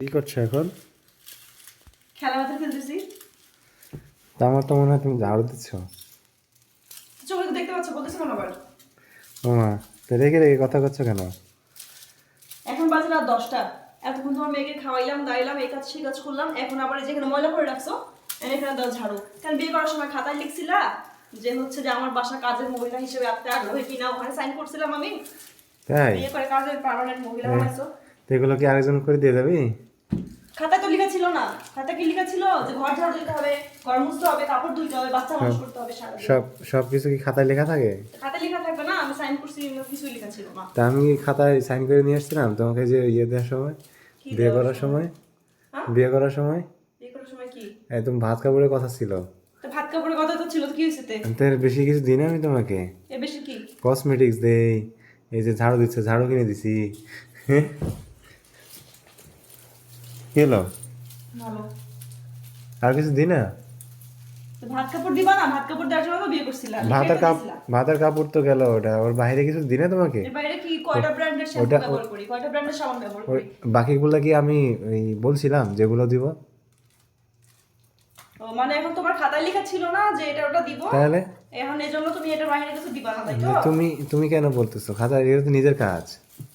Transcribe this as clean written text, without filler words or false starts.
কি করছো এখন? খেলা মাঠে খেলতেছি। তা আমার তো মনে হয় তুমি ঝাড়ু দিচ্ছ। চোখে তো দেখতে পাচ্ছ, বলতেছো কেন আবার? ও মা, তো রেখে রেখে কথা করছো কেন? এখন বাজে রাত 10টা। এতক্ষণ তোমার মেয়েকে খাওয়াইলাম দাইলাম, এই কাজ সেই কাজ করলাম, এখন আবার এই যেখানে ময়লা করে রাখছো এখানে দাও ঝাড়ু। কারণ বিয়ে করার সময় খাতায় লিখছিলা যে হচ্ছে যে আমার বাসা কাজের মহিলা হিসেবে আপনি আগ্রহী কিনা, ওখানে সাইন করছিলাম আমি। তাই? বিয়ে করে কাজের পার্মানেন্ট মহিলা বানাইছো। তো এগুলো কি আরেকজন করে দিয়ে যাবি? খাতায় তো লেখা ছিল না। খাতায় কি লেখা ছিল যে ঘর ঝাড়ু দিতে হবে, ঘর মুছতে হবে, কাপড় ধুইতে হবে, বাচ্চা মানুষ সব করতে হবে সারাদিন। সব সব কিছু কি খাতায় লেখা থাকে? খাতায় লেখা থাকবে না? আমি সাইন করছি, কিছুই লেখা ছিল না। তা আমি কি খাতায় সাইন করে নিয়ে আসছিলাম তোমাকে যে ইয়ে দেওয়ার সময়, কি বিয়ে দেওয়ার করার সময়? হ্যাঁ, বিয়ে করার সময় বিয়ে করার সময় কি? একদম ভাত কাপড়ের কথা ছিল। তো ভাত কাপড়ের কথা তো ছিল, তো কি হয়েছে? আমি তো এর বেশি কিছু দিই না আমি তোমাকে। এ বেশি কি? কসমেটিক্স দেই, এই যে ঝাড়ু দিচ্ছে ঝাড়ু কিনে দিছি। হ্যাঁ, কি হলো? ভালো। আর কিছু দিই না? তো ভাত কাপড় দিবা না? ভাত কাপড় দেওয়ার জন্য তো বিয়ে করছিলা, লিখাই ভাতের তো কাপ দিছিলা। ভাতের কাপড় তো গেল, ওটা ওর বাইরে কিছু দিই না তোমাকে। এর বাইরে কি কয়টা ব্র্যান্ডের শ্যাম্পু ওটা ব্যবহার করি, কয়টা ব্র্যান্ডের সাবান ব্যবহার ওই করি? বাকিগুলো কি আমি ওই বলছিলাম যেগুলো দিব? ও মানে এখন তোমার খাতায় লেখা ছিল না যে এটা ওটা দিব, তাহলে এখন এজন্য তুমি এটা বাইরে কিছু দিবা না, তাই তো? তুমি তুমি কেন বলতেছো? খাতা, এটা তো নিজের কাজ।